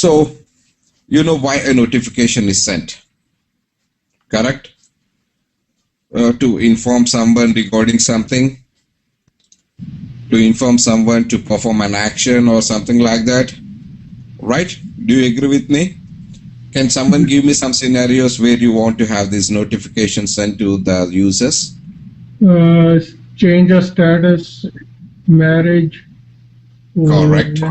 So you know why a notification is sent, correct? To inform someone regarding something, to inform someone to perform an action or something like that, right? Do you agree with me? Can someone give me some scenarios where you want to have these notifications sent to the users? uh, Change of status, marriage, or Correct.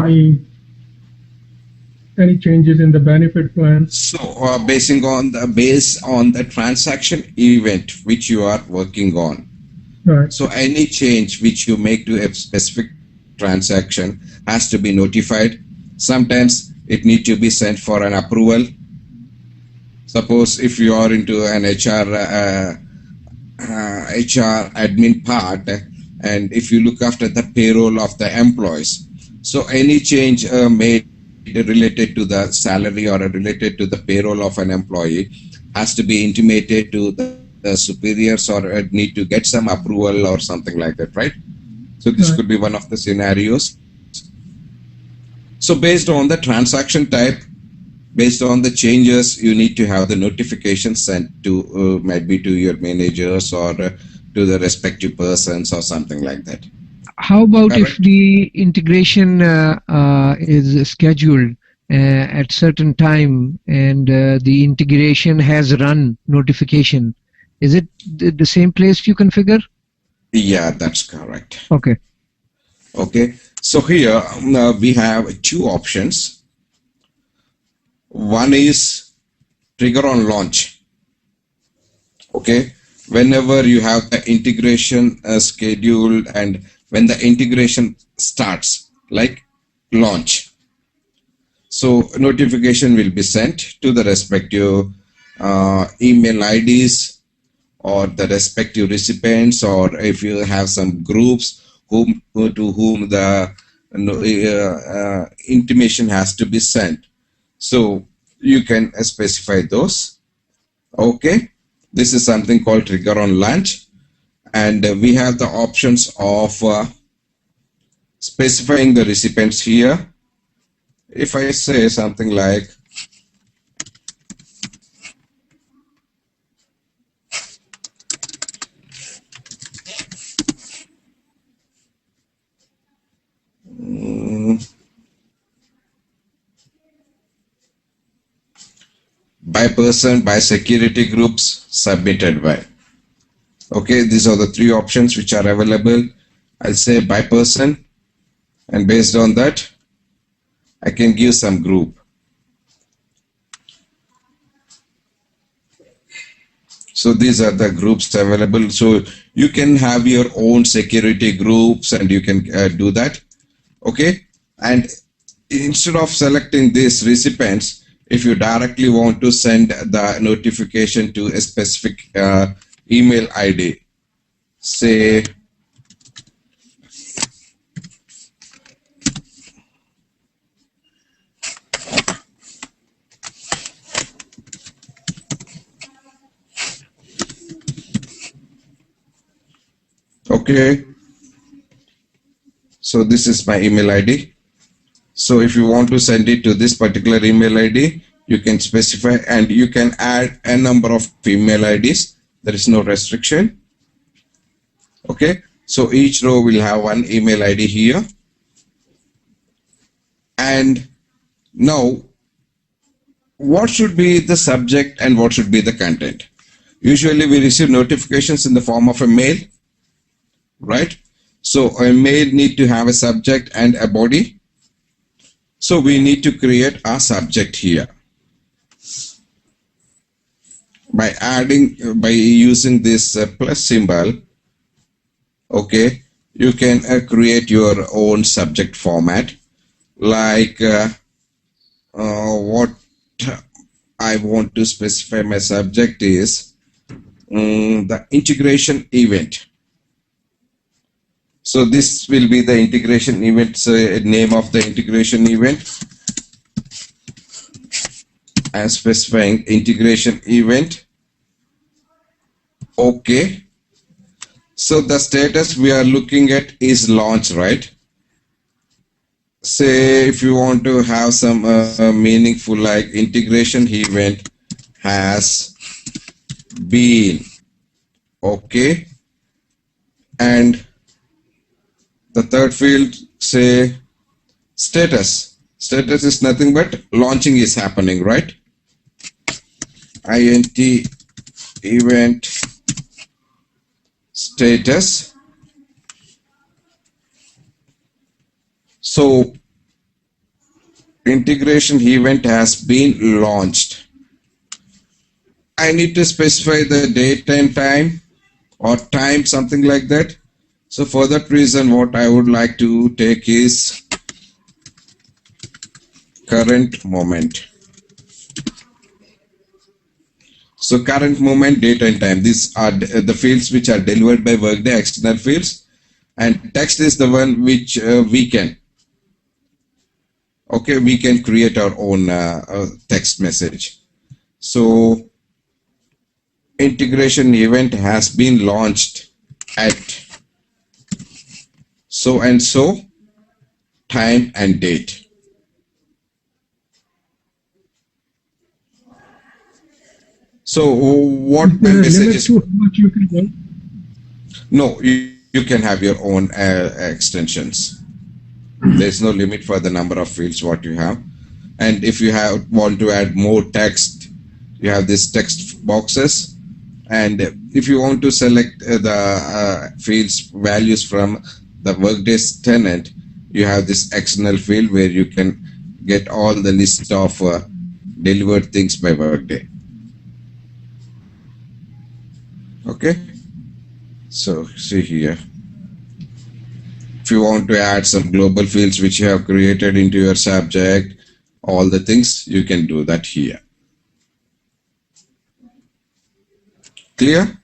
any changes in the benefit plan. So, based on the transaction event which you are working on. Right. So, any change which you make to a specific transaction has to be notified. Sometimes it needs to be sent for an approval. Suppose if you are into an HR admin part, and if you look after the payroll of the employees, so any change made related to the salary or related to the payroll of an employee has to be intimated to the superiors or need to get some approval or something like that, right? So this could be one of the scenarios. So based on the transaction type, based on the changes, you need to have the notification sent to maybe to your managers or to the respective persons or something like that. How about if the integration is scheduled at certain time and the integration has run notification? Is it the same place you configure? Yeah, that's correct. Okay. Okay. So here we have two options. One is trigger on launch. Okay. Whenever you have the integration scheduled and when the integration starts, like launch. So notification will be sent to the respective email IDs or the respective recipients, or if you have some groups to whom the intimation has to be sent. So you can specify those. Okay. This is something called trigger on launch. And we have the options of specifying the recipients here. If I say something like by person, by security groups, submitted by. Okay, these are the three options which are available. I'll say by person, and based on that, I can give some group. So these are the groups available. So you can have your own security groups and you can do that. Okay. And instead of selecting these recipients, if you directly want to send the notification to a specific email ID, say okay, so this is my email ID. So if you want to send it to this particular email ID, you can specify and you can add a number of email IDs. There is no restriction. Okay, so each row will have one email ID here. And now, what should be the subject and what should be the content? Usually we receive notifications in the form of a mail, right? So a mail need to have a subject and a body. So we need to create a subject here. By using this plus symbol, okay, you can create your own subject format. Like what I want to specify my subject is the integration event. So this will be the integration event, name of the integration event. I am specifying integration event. Okay. So the status we are looking at is launch, right? say if you want to have some meaningful like integration event has been, okay, and the third field say status is nothing but launching is happening, right? int event status. So integration event has been launched. I need to specify the date and time or time, something like that. So for that reason, what I would like to take is current moment. So current moment, date and time. These are the fields which are delivered by Workday, external fields. And text is the one which we can create our own text message. So integration event has been launched at so and so time and date. So what Is there a limit messages? to how much you can go? No, you can have your own extensions. There's no limit for the number of fields what you have. And if you want to add more text, you have these text boxes. And if you want to select the fields values from the Workday's tenant, you have this external field where you can get all the list of delivered things by Workday. Okay. So see here. If you want to add some global fields which you have created into your subject, all the things, you can do that here. Clear?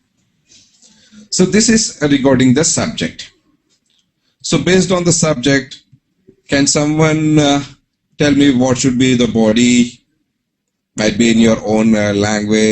So this is regarding the subject. So based on the subject, can someone tell me what should be the body? Might be in your own language.